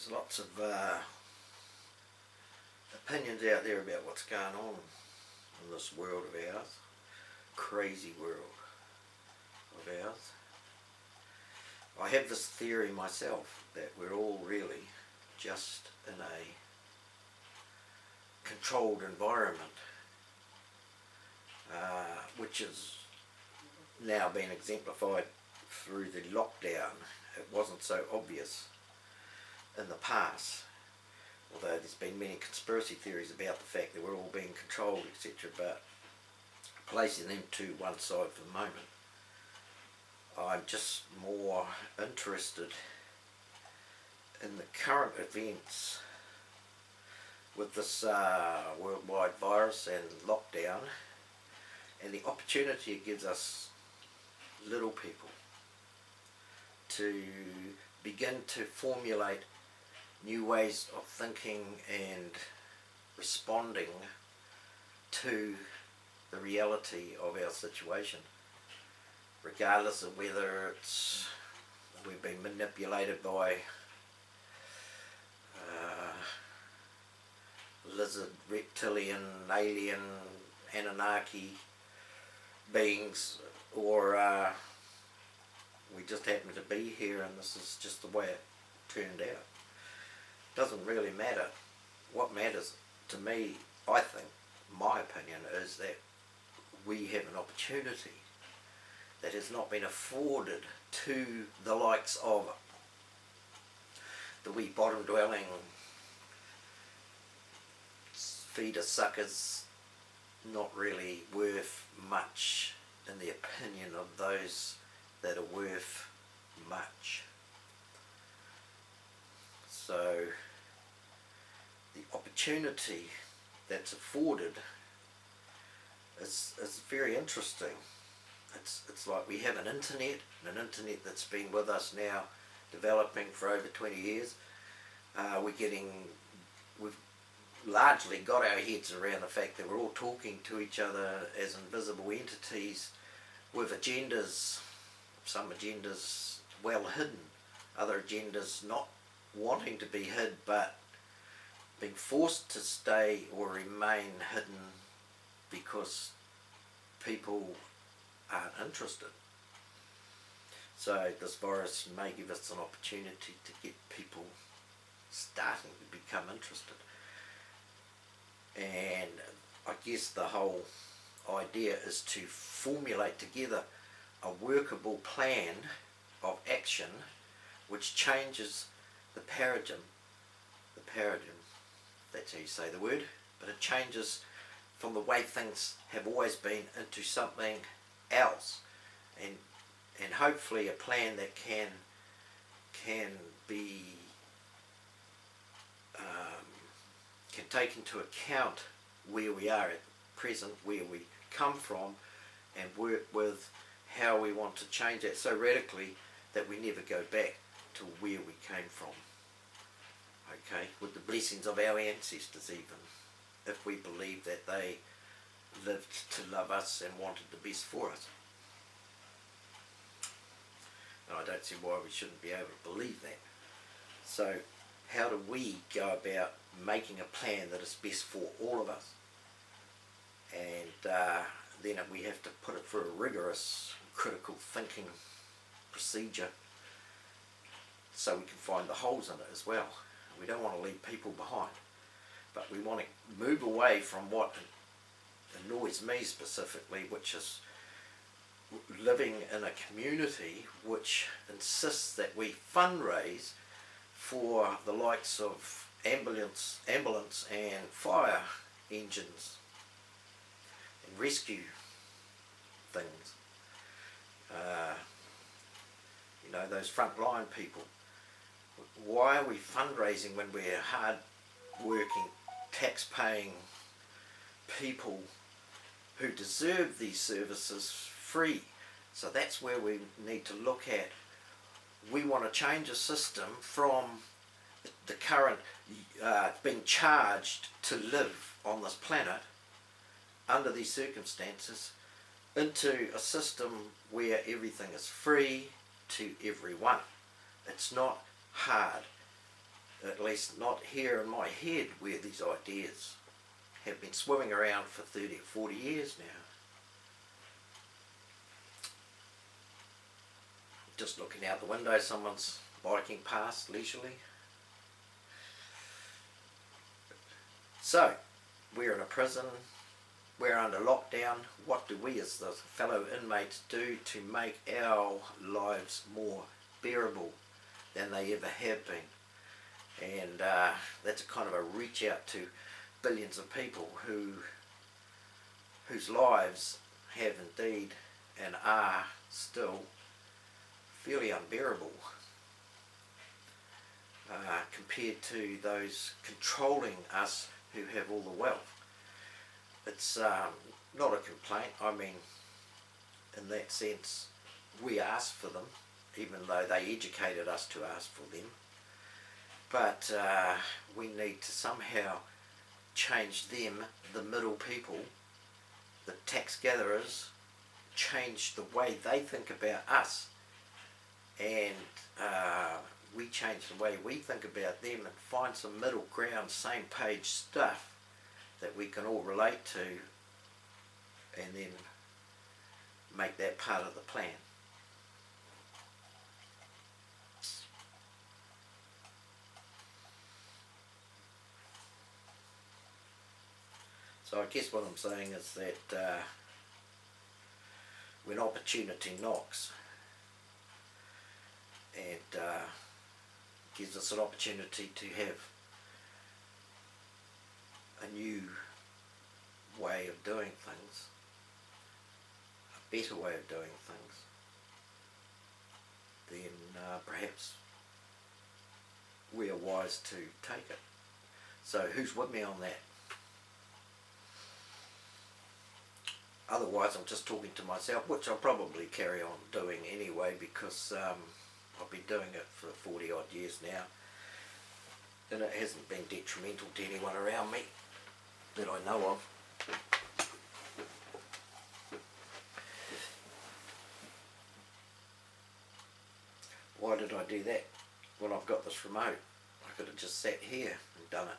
There's lots of opinions out there about what's going on in this world of ours, crazy world of ours. I have this theory myself that we're all really just in a controlled environment, which is now being exemplified through the lockdown. It wasn't so obvious in the past, although there's been many conspiracy theories about the fact that we're all being controlled, etc., but placing them to one side for the moment. I'm just more interested in the current events with this worldwide virus and lockdown, and the opportunity it gives us little people to begin to formulate new ways of thinking and responding to the reality of our situation, regardless of whether it's we've been manipulated by lizard, reptilian, alien, Anunnaki beings, or we just happen to be here and this is just the way it turned out. Doesn't really matter. What matters to me, I think, my opinion, is that we have an opportunity that has not been afforded to the likes of the wee bottom dwelling feeder suckers, not really worth much in the opinion of those that are worth much. So the opportunity that's afforded is very interesting. It's like we have an internet that's been with us now, developing for over 20 years. We've largely got our heads around the fact that we're all talking to each other as invisible entities with agendas, some agendas well hidden, other agendas not wanting to be hid but being forced to stay or remain hidden because people aren't interested. So this virus may give us an opportunity to get people starting to become interested. And I guess the whole idea is to formulate together a workable plan of action which changes the paradigm, that's how you say the word, but it changes from the way things have always been into something else, and hopefully a plan that can be can take into account where we are at present, where we come from, and work with how we want to change that so radically that we never go back to where we came from. Okay, with the blessings of our ancestors, even if we believe that they lived to love us and wanted the best for us. And I don't see why we shouldn't be able to believe that. So how do we go about making a plan that is best for all of us? And then we have to put it through a rigorous critical thinking procedure so we can find the holes in it as well. We don't want to leave people behind, but we want to move away from what annoys me specifically, which is living in a community which insists that we fundraise for the likes of ambulance and fire engines and rescue things. Those frontline people. Why are we fundraising when we're hard-working, tax-paying people who deserve these services free? So that's where we need to look at. We want to change a system from the current being charged to live on this planet under these circumstances into a system where everything is free to everyone. It's not hard at least not here in my head, where these ideas have been swimming around for 30 or 40 years now. Just looking out the window, someone's biking past leisurely. So, we're in a prison, we're under lockdown. What do we as the fellow inmates do to make our lives more bearable than they ever have been? And that's a kind of a reach out to billions of people whose lives have indeed and are still fairly unbearable compared to those controlling us who have all the wealth. It's not a complaint. I mean, in that sense, we asked for them, even though they educated us to ask for them. But we need to somehow change them, the middle people, the tax gatherers, change the way they think about us. And we change the way we think about them and find some middle ground, same page stuff that we can all relate to, and then make that part of the plan. So I guess what I'm saying is that when opportunity knocks and gives us an opportunity to have a new way of doing things, a better way of doing things, then perhaps we are wise to take it. So who's with me on that? Otherwise I'm just talking to myself, which I'll probably carry on doing anyway, because I've been doing it for 40 odd years now, and it hasn't been detrimental to anyone around me that I know of. Why did I do that? Well, I've got this remote. I could have just sat here and done it.